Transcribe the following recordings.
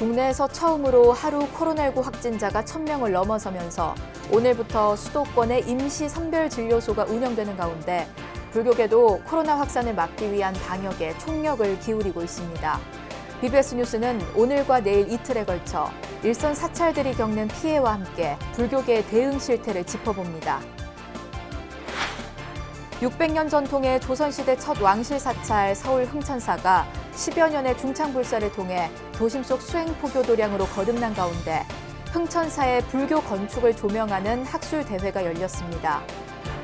국내에서 처음으로 하루 코로나19 확진자가 1,000명을 넘어서면서 오늘부터 수도권에 임시 선별진료소가 운영되는 가운데 불교계도 코로나 확산을 막기 위한 방역에 총력을 기울이고 있습니다. BBS 뉴스는 오늘과 내일 이틀에 걸쳐 일선 사찰들이 겪는 피해와 함께 불교계의 대응 실태를 짚어봅니다. 600년 전통의 조선시대 첫 왕실 사찰 서울 흥천사가 10여 년의 중창불사를 통해 도심 속 수행포교 도량으로 거듭난 가운데 흥천사의 불교 건축을 조명하는 학술대회가 열렸습니다.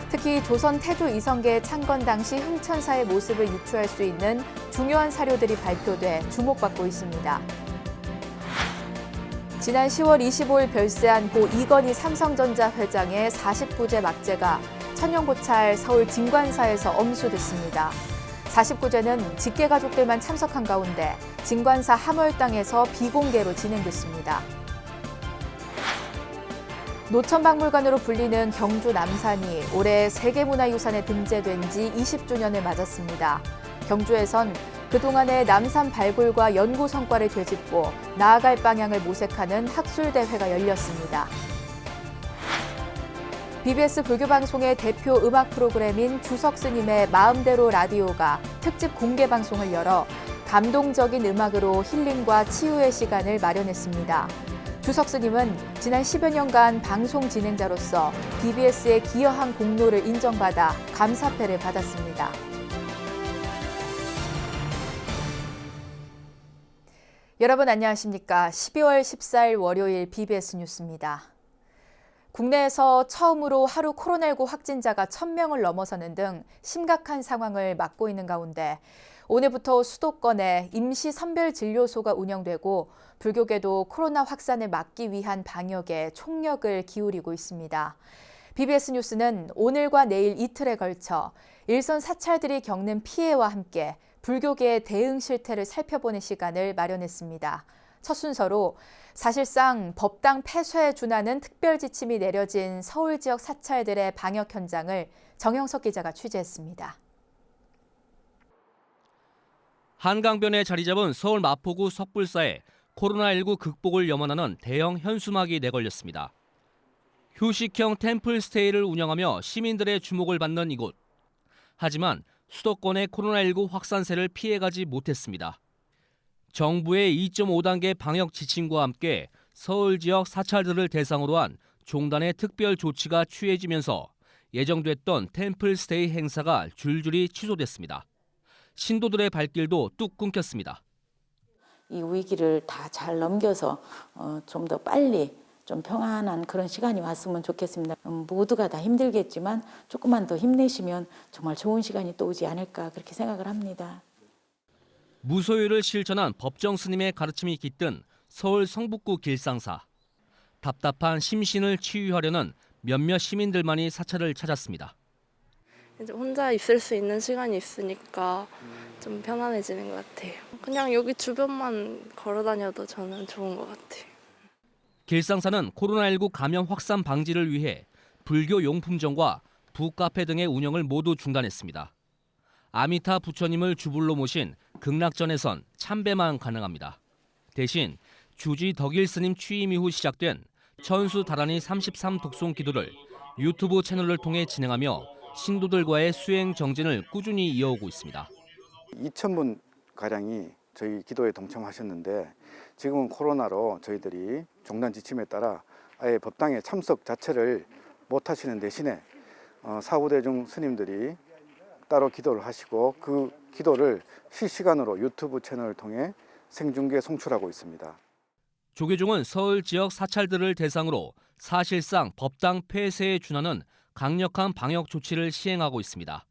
특히 조선 태조 이성계의 창건 당시 흥천사의 모습을 유추할 수 있는 중요한 사료들이 발표돼 주목받고 있습니다. 지난 10월 25일 별세한 고 이건희 삼성전자 회장의 49제 막제가 천년고찰 서울 진관사에서 엄수됐습니다. 49제는 직계가족들만 참석한 가운데 진관사 함월당에서 비공개로 진행됐습니다. 노천박물관으로 불리는 경주 남산이 올해 세계문화유산에 등재된 지 20주년을 맞았습니다. 경주에선 그동안의 남산 발굴과 연구 성과를 되짚고 나아갈 방향을 모색하는 학술대회가 열렸습니다. BBS 불교방송의 대표 음악 프로그램인 주석스님의 마음대로 라디오가 특집 공개 방송을 열어 감동적인 음악으로 힐링과 치유의 시간을 마련했습니다. 주석스님은 지난 10여 년간 방송 진행자로서 BBS의 기여한 공로를 인정받아 감사패를 받았습니다. 여러분 안녕하십니까? 12월 14일 월요일 BBS 뉴스입니다. 국내에서 처음으로 하루 코로나19 확진자가 1,000명을 넘어서는 등 심각한 상황을 맞고 있는 가운데 오늘부터 수도권에 임시 선별진료소가 운영되고 불교계도 코로나 확산을 막기 위한 방역에 총력을 기울이고 있습니다. BBS 뉴스는 오늘과 내일 이틀에 걸쳐 일선 사찰들이 겪는 피해와 함께 불교계의 대응 실태를 살펴보는 시간을 마련했습니다. 첫 순서로 사실상 법당 폐쇄에 준하는 특별 지침이 내려진 서울 지역 사찰들의 방역 현장을 정영석 기자가 취재했습니다. 한강변에 자리 잡은 서울 마포구 석불사에 코로나19 극복을 염원하는 대형 현수막이 내걸렸습니다. 휴식형 템플스테이를 운영하며 시민들의 주목을 받는 이곳. 하지만 수도권의 코로나19 확산세를 피해가지 못했습니다. 정부의 2.5단계 방역 지침과 함께 서울 지역 사찰들을 대상으로 한 종단의 특별 조치가 취해지면서 예정됐던 템플스테이 행사가 줄줄이 취소됐습니다. 신도들의 발길도 뚝 끊겼습니다. 이 위기를 다 잘 넘겨서 좀 더 빨리 좀 평안한 그런 시간이 왔으면 좋겠습니다. 모두가 다 힘들겠지만 조금만 더 힘내시면 정말 좋은 시간이 또 오지 않을까 그렇게 생각을 합니다. 무소유를 실천한 법정 스님의 가르침이 깃든 서울 성북구 길상사. 답답한 심신을 치유하려는 몇몇 시민들만이 사찰을 찾았습니다. 이제 혼자 있을 수 있는 시간이 있으니까 좀 편안해지는 것 같아요. 그냥 여기 주변만 걸어 다녀도 저는 좋은 것 같아요. 길상사는 코로나19 감염 확산 방지를 위해 불교 용품점과 북카페 등의 운영을 모두 중단했습니다. 아미타 부처님을 주불로 모신 극락전에선 참배만 가능합니다. 대신 주지 덕일 스님 취임 이후 시작된 천수다란이 33 독송 기도를 유튜브 채널을 통해 진행하며 신도들과의 수행 정진을 꾸준히 이어오고 있습니다. 2,000분 가량이 저희 기도에 동참하셨는데 지금은 코로나로 저희들이 종단 지침에 따라 아예 법당에 참석 자체를 못 하시는 대신에 사후대중 스님들이 따로 기도를 하시고 그 기도를 실시간으로 유튜브 채널을 통해 생중계 송출하고 있습니다. 조계종은 서울 지역 사찰들을 대상으로 사실상 법당 폐쇄에 준하는 강력한 방역 조치를 시행하고 있습니다.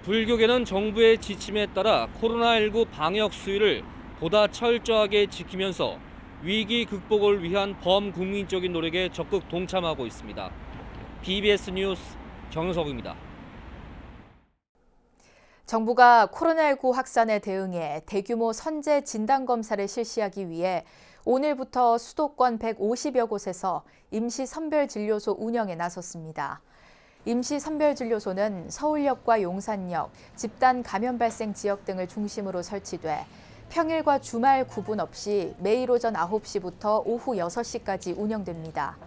불교계는 정부의 지침에 따라 코로나19 방역 수위를 보다 철저하게 지키면서 위기 극복을 위한 범국민적인 노력에 적극 동참하고 있습니다. BBS 뉴스 정영석입니다. 정부가 코로나19 확산에 대응해 대규모 선제 진단검사를 실시하기 위해 오늘부터 수도권 150여 곳에서 임시 선별진료소 운영에 나섰습니다. 임시 선별진료소는 서울역과 용산역, 집단 감염 발생 지역 등을 중심으로 설치돼 평일과 주말 구분 없이 매일 오전 9시부터 오후 6시까지 운영됩니다.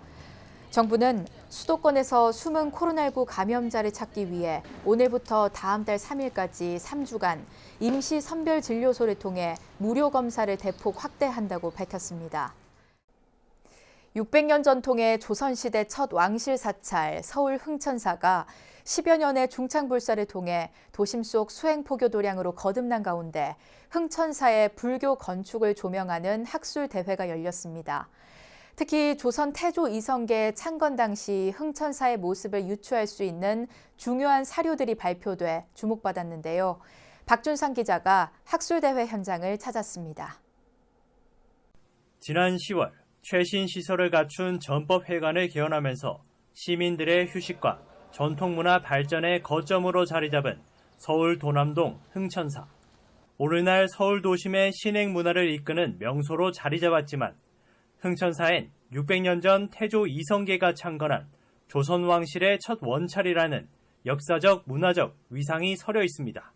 정부는 수도권에서 숨은 코로나19 감염자를 찾기 위해 오늘부터 다음 달 3일까지 3주간 임시 선별 진료소를 통해 무료 검사를 대폭 확대한다고 밝혔습니다. 600년 전통의 조선시대 첫 왕실 사찰 서울 흥천사가 10여 년의 중창불사를 통해 도심 속 수행포교 도량으로 거듭난 가운데 흥천사의 불교 건축을 조명하는 학술대회가 열렸습니다. 특히 조선 태조 이성계 창건 당시 흥천사의 모습을 유추할 수 있는 중요한 사료들이 발표돼 주목받았는데요. 박준상 기자가 학술대회 현장을 찾았습니다. 지난 10월 최신 시설을 갖춘 전법회관을 개원하면서 시민들의 휴식과 전통문화 발전의 거점으로 자리 잡은 서울 도남동 흥천사. 오늘날 서울 도심의 신행 문화를 이끄는 명소로 자리 잡았지만 흥천사엔 600년 전 태조 이성계가 창건한 조선 왕실의 첫 원찰이라는 역사적 문화적 위상이 서려 있습니다.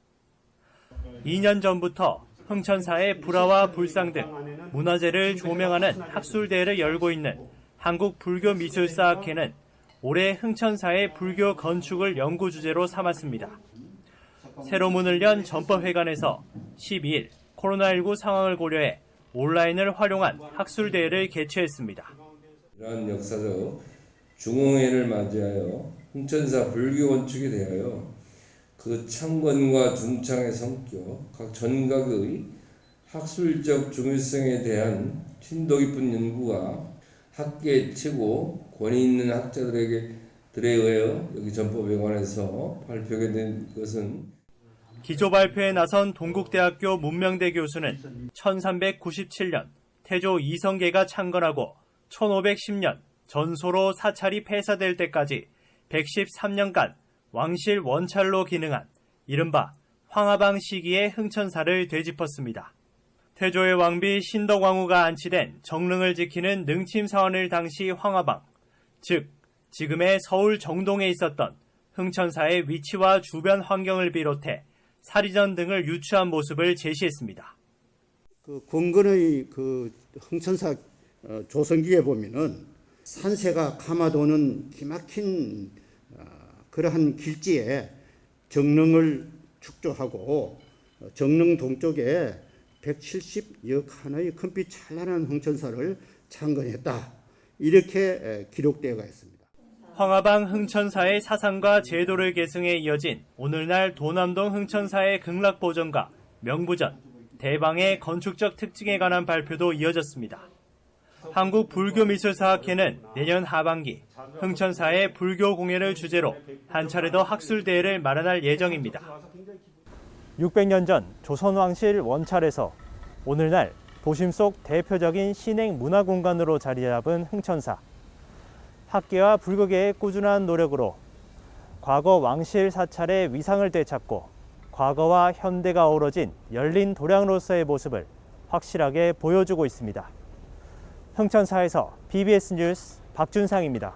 2년 전부터 흥천사의 불화와 불상 등 문화재를 조명하는 학술대회를 열고 있는 한국불교미술사학회는 올해 흥천사의 불교 건축을 연구 주제로 삼았습니다. 새로 문을 연 전법회관에서 12일 코로나19 상황을 고려해 온라인을 활용한 학술대회를 개최했습니다. 이러한 역사적 중흥회를 맞이하여 흥천사 불교 건축에 대하여 그 창건과 중창의 성격, 각 전각의 학술적 중요성에 대한 심도 깊은 연구가 학계 최고 권위 있는 학자들에 의하여 여기 전법회관에서 발표가 된 것은 기조 발표에 나선 동국대학교 문명대 교수는 1397년 태조 이성계가 창건하고 1510년 전소로 사찰이 폐사될 때까지 113년간 왕실 원찰로 기능한 이른바 황하방 시기의 흥천사를 되짚었습니다. 태조의 왕비 신덕왕후가 안치된 정릉을 지키는 능침사원을 당시 황하방, 즉 지금의 서울 정동에 있었던 흥천사의 위치와 주변 환경을 비롯해 사리전 등을 유추한 모습을 제시했습니다. 궁건의 흥천사 조성기에 보면은 산세가 감아도는 기막힌 그러한 길지에 정릉을 축조하고 정릉 동쪽에 170여 칸의 금빛 찬란한 흥천사를 창건했다. 이렇게 기록되어 있습니다. 황하방 흥천사의 사상과 제도를 계승해 이어진 오늘날 도남동 흥천사의 극락보전과 명부전, 대방의 건축적 특징에 관한 발표도 이어졌습니다. 한국불교미술사학회는 내년 하반기 흥천사의 불교 공예를 주제로 한 차례 더 학술대회를 마련할 예정입니다. 600년 전 조선왕실 원찰에서 오늘날 도심 속 대표적인 신행 문화공간으로 자리 잡은 흥천사. 학계와 불교계의 꾸준한 노력으로 과거 왕실 사찰의 위상을 되찾고 과거와 현대가 어우러진 열린 도량으로서의 모습을 확실하게 보여주고 있습니다. 흥천사에서 BBS 뉴스 박준상입니다.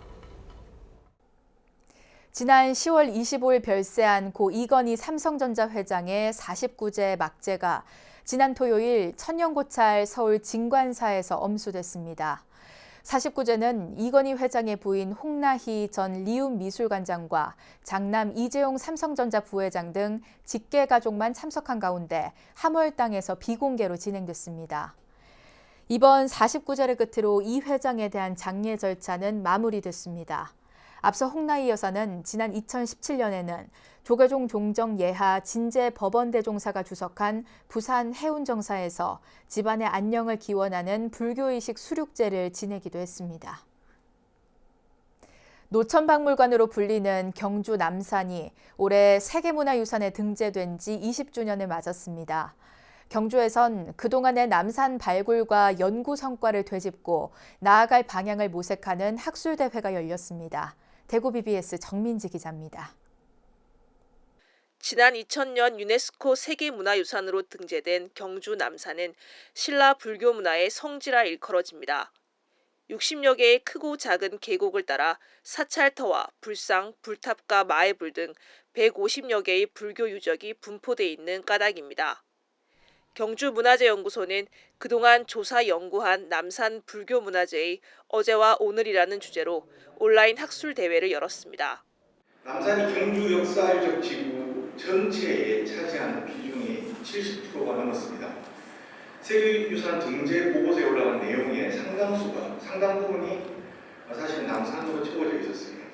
지난 10월 25일 별세한 고 이건희 삼성전자 회장의 49제 막제가 지난 토요일 천년고찰 서울 진관사에서 엄수됐습니다. 49제는 이건희 회장의 부인 홍나희 전 리움미술관장과 장남 이재용 삼성전자 부회장 등 직계 가족만 참석한 가운데 함월당에서 비공개로 진행됐습니다. 이번 49제를 끝으로 이 회장에 대한 장례 절차는 마무리됐습니다. 앞서 홍나희 여사는 지난 2017년에는 조계종 종정 예하 진제 법원대종사가 주석한 부산 해운정사에서 집안의 안녕을 기원하는 불교의식 수륙제를 지내기도 했습니다. 노천박물관으로 불리는 경주 남산이 올해 세계문화유산에 등재된 지 20주년을 맞았습니다. 경주에선 그동안의 남산 발굴과 연구 성과를 되짚고 나아갈 방향을 모색하는 학술대회가 열렸습니다. 대구 BBS 정민지 기자입니다. 지난 2000년 유네스코 세계문화유산으로 등재된 경주 남산은 신라 불교 문화의 성지라 일컬어집니다. 60여 개의 크고 작은 계곡을 따라 사찰터와 불상, 불탑과 마애불 등 150여 개의 불교 유적이 분포돼 있는 까닭입니다. 경주문화재연구소는 그동안 조사 연구한 남산 불교문화재의 어제와 오늘이라는 주제로 온라인 학술 대회를 열었습니다. 남산이 경주 역사유적 지구 전체에 차지하는 비중이 70%가 넘었습니다. 세계유산 등재 보고서에 올라간 내용의 상당 부분이 사실 남산으로 채워져 있었습니다.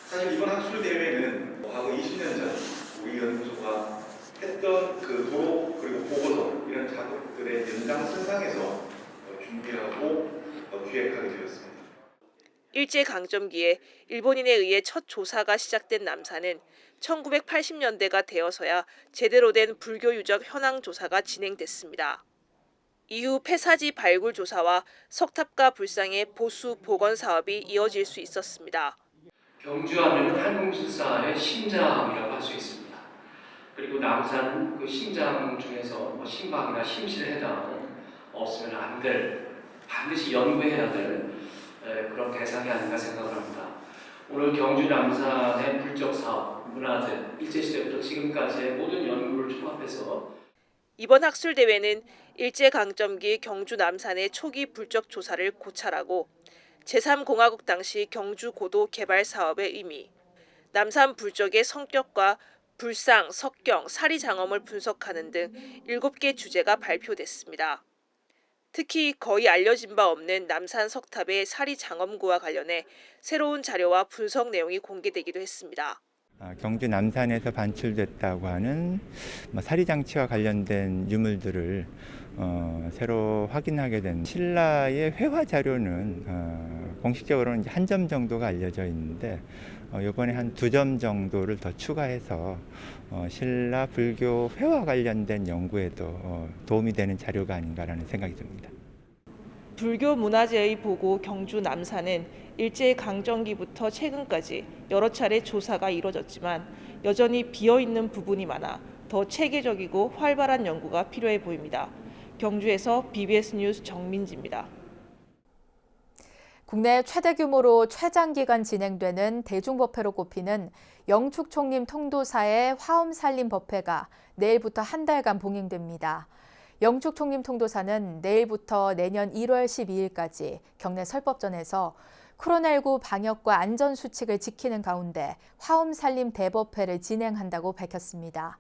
사실 이번 학술 대회는 과거 20년 전 우리 연구소가 했던 그 도록 그리고 보고서 이런 작업들의 연장선상에서 준비하고 기획하게 되었습니다. 일제강점기에 일본인에 의해 첫 조사가 시작된 남산은 1980년대가 되어서야 제대로 된 불교 유적 현황 조사가 진행됐습니다. 이후 폐사지 발굴 조사와 석탑과 불상의 보수 복원 사업이 이어질 수 있었습니다. 경주하면 한국실사의 심장이라고 할 수 있습니다. 그리고 남산은 그 심장 중에서 심방이나 심실에 해당하는 없으면 안 될, 반드시 연구해야 될 그런 대상이 아닌가 생각을 합니다. 오늘 경주 남산의 불적 사업, 문화재, 일제시대부터 지금까지의 모든 연구를 종합해서 이번 학술 대회는 일제강점기 경주 남산의 초기 불적 조사를 고찰하고 제3공화국 당시 경주 고도 개발 사업의 의미, 남산 불적의 성격과 불상, 석경, 사리 장엄을 분석하는 등 7개 주제가 발표됐습니다. 특히 거의 알려진 바 없는 남산 석탑의 사리 장엄구와 관련해 새로운 자료와 분석 내용이 공개되기도 했습니다. 경주 남산에서 반출됐다고 하는 사리장치와 관련된 유물들을 새로 확인하게 된 신라의 회화 자료는 공식적으로는 한 점 정도가 알려져 있는데 이번에 한 2점 정도를 더 추가해서 신라 불교 회화 관련된 연구에도 도움이 되는 자료가 아닌가라는 생각이 듭니다. 불교 문화재의 보고 경주 남산은 일제강점기부터 최근까지 여러 차례 조사가 이뤄졌지만 여전히 비어있는 부분이 많아 더 체계적이고 활발한 연구가 필요해 보입니다. 경주에서 BBS 뉴스 정민지입니다. 국내 최대 규모로 최장기간 진행되는 대중법회로 꼽히는 영축총림 통도사의 화엄살림 법회가 내일부터 한 달간 봉행됩니다. 영축총림 통도사는 내일부터 내년 1월 12일까지 경내 설법전에서 코로나19 방역과 안전수칙을 지키는 가운데 화엄살림 대법회를 진행한다고 밝혔습니다.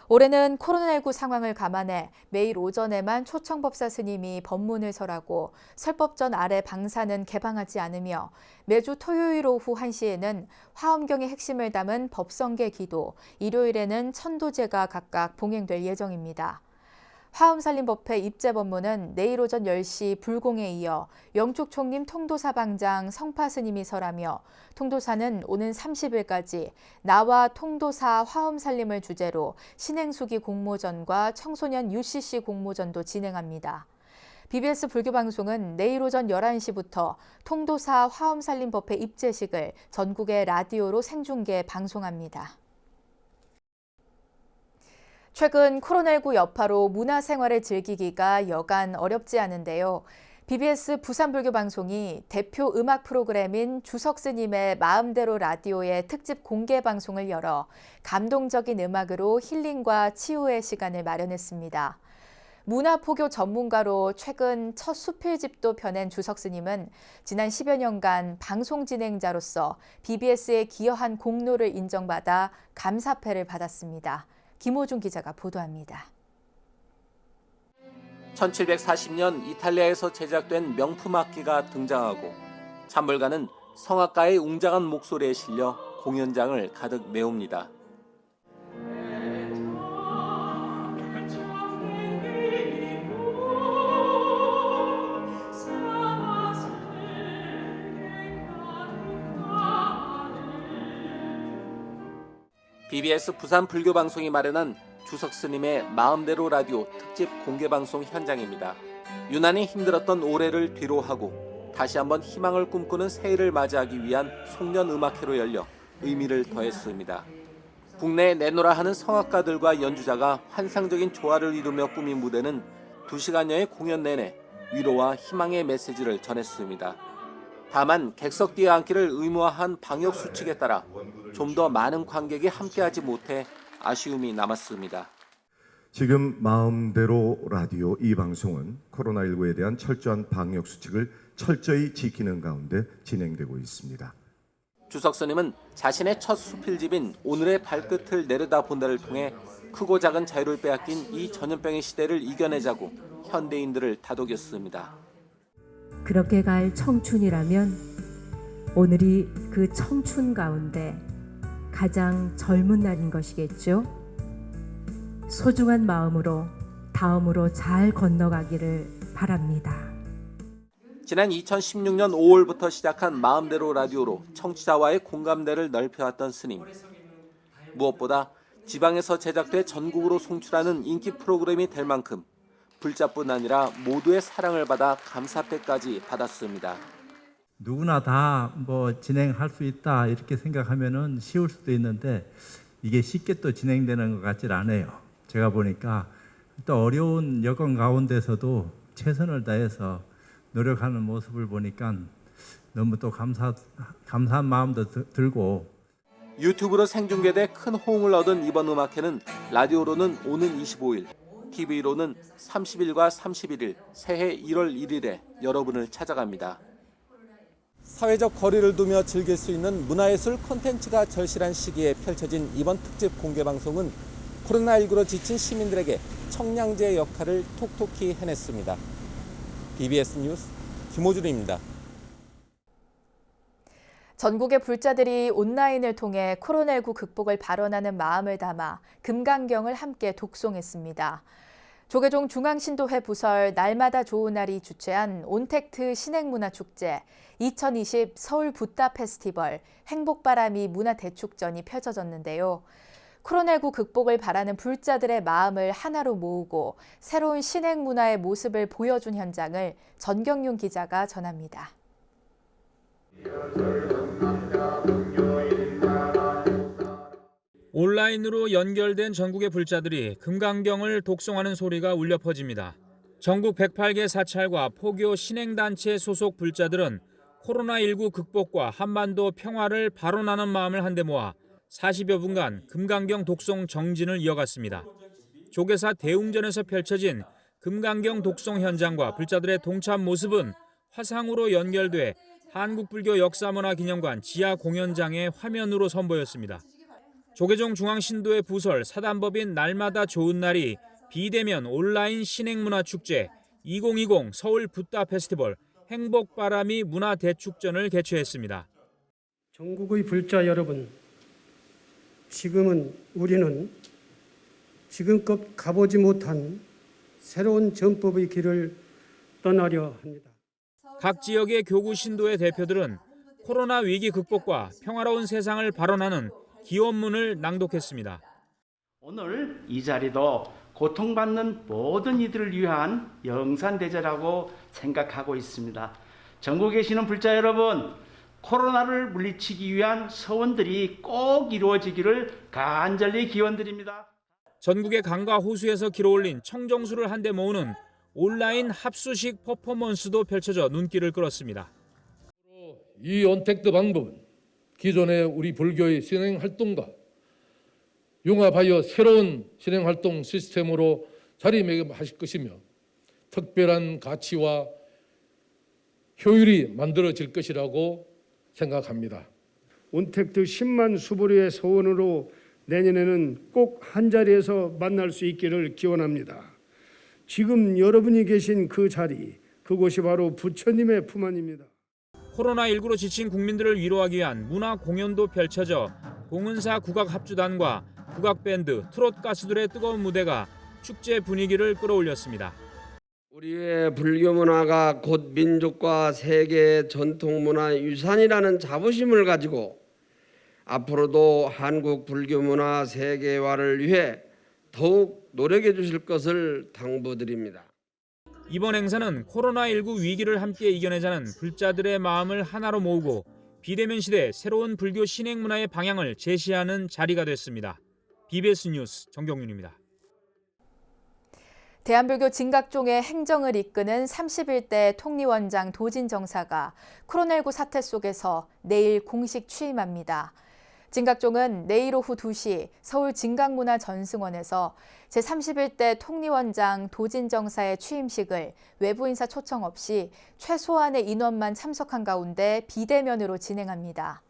올해는 코로나19 상황을 감안해 매일 오전에만 초청법사 스님이 법문을 설하고 설법전 아래 방사는 개방하지 않으며 매주 토요일 오후 1시에는 화엄경의 핵심을 담은 법성계 기도, 일요일에는 천도제가 각각 봉행될 예정입니다. 화엄살림법회 입제법문은 내일 오전 10시 불공에 이어 영축총림 통도사방장 성파스님이 설하며 통도사는 오는 30일까지 나와 통도사 화엄살림을 주제로 신행수기 공모전과 청소년 UCC 공모전도 진행합니다. BBS 불교방송은 내일 오전 11시부터 통도사 화엄살림법회 입제식을 전국의 라디오로 생중계 방송합니다. 최근 코로나19 여파로 문화생활을 즐기기가 여간 어렵지 않은데요. BBS 부산불교방송이 대표 음악 프로그램인 주석스님의 마음대로 라디오의 특집 공개 방송을 열어 감동적인 음악으로 힐링과 치유의 시간을 마련했습니다. 문화포교 전문가로 최근 첫 수필집도 펴낸 주석스님은 지난 10여 년간 방송 진행자로서 BBS에 기여한 공로를 인정받아 감사패를 받았습니다. 김호중 기자가 보도합니다. 1740년 이탈리아에서 제작된 명품 악기가 등장하고 찬물가는 성악가의 웅장한 목소리에 실려 공연장을 가득 메웁니다. BBS 부산 불교방송이 마련한 주석스님의 마음대로 라디오 특집 공개방송 현장입니다. 유난히 힘들었던 올해를 뒤로하고 다시 한번 희망을 꿈꾸는 새해를 맞이하기 위한 송년 음악회로 열려 의미를 더했습니다. 국내에 내노라 하는 성악가들과 연주자가 환상적인 조화를 이루며 꾸민 무대는 2시간여의 공연 내내 위로와 희망의 메시지를 전했습니다. 다만 객석 뒤에 앉기를 의무화한 방역 수칙에 따라 좀 더 많은 관객이 함께하지 못해 아쉬움이 남았습니다. 지금 마음대로 라디오 이 방송은 코로나19에 대한 철저한 방역 수칙을 철저히 지키는 가운데 진행되고 있습니다. 주석 스님은 자신의 첫 수필집인 오늘의 발끝을 내려다본다를 통해 크고 작은 자유를 빼앗긴 이 전염병의 시대를 이겨내자고 현대인들을 다독였습니다. 그렇게 갈 청춘이라면 오늘이 그 청춘 가운데 가장 젊은 날인 것이겠죠. 소중한 마음으로 다음으로 잘 건너가기를 바랍니다. 지난 2016년 5월부터 시작한 마음대로 라디오로 청취자와의 공감대를 넓혀왔던 스님. 무엇보다 지방에서 제작돼 전국으로 송출하는 인기 프로그램이 될 만큼 불자뿐 아니라 모두의 사랑을 받아 감사패까지 받았습니다. 누구나 다 뭐 진행할 수 있다 이렇게 생각하면은 쉬울 수도 있는데 이게 쉽게 또 진행되는 것 같질 않아요. 제가 보니까 또 어려운 여건 가운데서도 최선을 다해서 노력하는 모습을 보니까 너무 또 감사한 마음도 들고. 유튜브로 생중계돼 큰 호응을 얻은 이번 음악회는 라디오로는 오는 25일, TV로는 30일과 31일, 새해 1월 1일에 여러분을 찾아갑니다. 사회적 거리를 두며 즐길 수 있는 문화예술 콘텐츠가 절실한 시기에 펼쳐진 이번 특집 공개방송은 코로나19로 지친 시민들에게 청량제 역할을 톡톡히 해냈습니다. BBS 뉴스 김호준입니다. 전국의 불자들이 온라인을 통해 코로나19 극복을 발언하는 마음을 담아 금강경을 함께 독송했습니다. 조계종 중앙신도회 부설 날마다 좋은 날이 주최한 온택트 신행문화축제 2020 서울 붓다 페스티벌 행복바람이 문화대축전이 펼쳐졌는데요. 코로나19 극복을 바라는 불자들의 마음을 하나로 모으고 새로운 신행문화의 모습을 보여준 현장을 전경윤 기자가 전합니다. 온라인으로 연결된 전국의 불자들이 금강경을 독송하는 소리가 울려 퍼집니다. 전국 108개 사찰과 포교 신행단체 소속 불자들은 코로나19 극복과 한반도 평화를 발언하는 마음을 한데 모아 40여 분간 금강경 독송 정진을 이어갔습니다. 조계사 대웅전에서 펼쳐진 금강경 독송 현장과 불자들의 동참 모습은 화상으로 연결돼 한국불교 역사문화기념관 지하 공연장의 화면으로 선보였습니다. 조계종 중앙신도회 부설 사단법인 날마다 좋은 날이 비대면 온라인 신행문화축제 2020 서울 붓다 페스티벌 행복바람이 문화대축전을 개최했습니다. 전국의 불자 여러분, 지금은 우리는 지금껏 가보지 못한 새로운 전법의 길을 떠나려 합니다. 각 지역의 교구 신도의 대표들은 코로나 위기 극복과 평화로운 세상을 발언하는 기원문을 낭독했습니다. 오늘 이 자리도 고통받는 모든 이들을 위한 영산대제라고 생각하고 있습니다. 전국에 계시는 불자 여러분, 코로나를 물리치기 위한 서원들이 꼭 이루어지기를 간절히 기원드립니다. 전국의 강과 호수에서 길어올린 청정수를 한데 모으는 온라인 합수식 퍼포먼스도 펼쳐져 눈길을 끌었습니다. 이 온택트 방법은 기존의 우리 불교의 신행활동과 융합하여 새로운 신행활동 시스템으로 자리매김하실 것이며 특별한 가치와 효율이 만들어질 것이라고 생각합니다. 온택트 10만 수보리의 소원으로 내년에는 꼭 한자리에서 만날 수 있기를 기원합니다. 지금 여러분이 계신 그 자리, 그곳이 바로 부처님의 품 안입니다. 코로나19로 지친 국민들을 위로하기 위한 문화 공연도 펼쳐져 봉은사 국악합주단과 국악밴드, 트롯 가수들의 뜨거운 무대가 축제 분위기를 끌어올렸습니다. 우리의 불교 문화가 곧 민족과 세계 전통 문화 유산이라는 자부심을 가지고 앞으로도 한국 불교 문화 세계화를 위해 더욱 노력해 주실 것을 당부드립니다. 이번 행사는 코로나19 위기를 함께 이겨내자는 불자들의 마음을 하나로 모으고 비대면 시대 새로운 불교 신행 문화의 방향을 제시하는 자리가 됐습니다. BBS 뉴스 정경윤입니다. 대한불교 진각종의 행정을 이끄는 31대 통리원장 도진정사가 코로나19 사태 속에서 내일 공식 취임합니다. 진각종은 내일 오후 2시 서울 진각문화전승원에서 제31대 통리원장 도진정사의 취임식을 외부 인사 초청 없이 최소한의 인원만 참석한 가운데 비대면으로 진행합니다.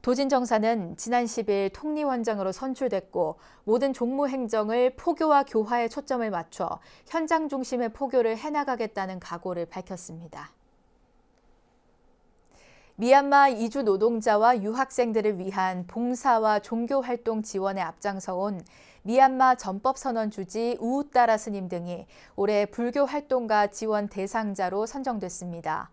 도진정사는 지난 10일 통리원장으로 선출됐고 모든 종무 행정을 포교와 교화에 초점을 맞춰 현장 중심의 포교를 해나가겠다는 각오를 밝혔습니다. 미얀마 이주 노동자와 유학생들을 위한 봉사와 종교활동 지원에 앞장서온 미얀마 전법선언 주지 우우따라 스님 등이 올해 불교활동가 지원 대상자로 선정됐습니다.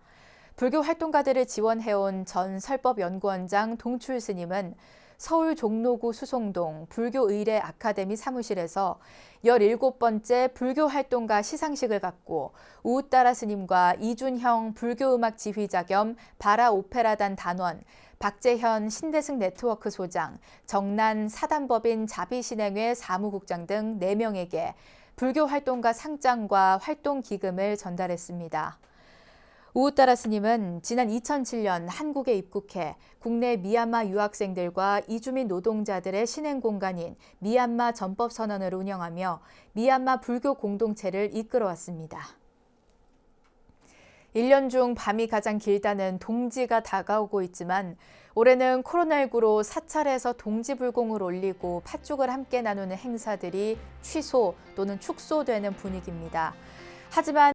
불교활동가들을 지원해온 전 설법연구원장 동출 스님은 서울 종로구 수송동 불교의례 아카데미 사무실에서 17번째 불교활동가 시상식을 갖고 우우따라 스님과 이준형 불교음악 지휘자 겸 바라오페라단 단원, 박재현 신대승 네트워크 소장, 정난 사단법인 자비신행회 사무국장 등 4명에게 불교활동가 상장과 활동기금을 전달했습니다. 우우따라 스님은 지난 2007년 한국에 입국해 국내 미얀마 유학생들과 이주민 노동자들의 신행 공간인 미얀마 전법선언을 운영하며 미얀마 불교 공동체를 이끌어왔습니다. 1년 중 밤이 가장 길다는 동지가 다가오고 있지만 올해는 코로나19로 사찰에서 동지불공을 올리고 팥죽을 함께 나누는 행사들이 취소 또는 축소되는 분위기입니다. 하지만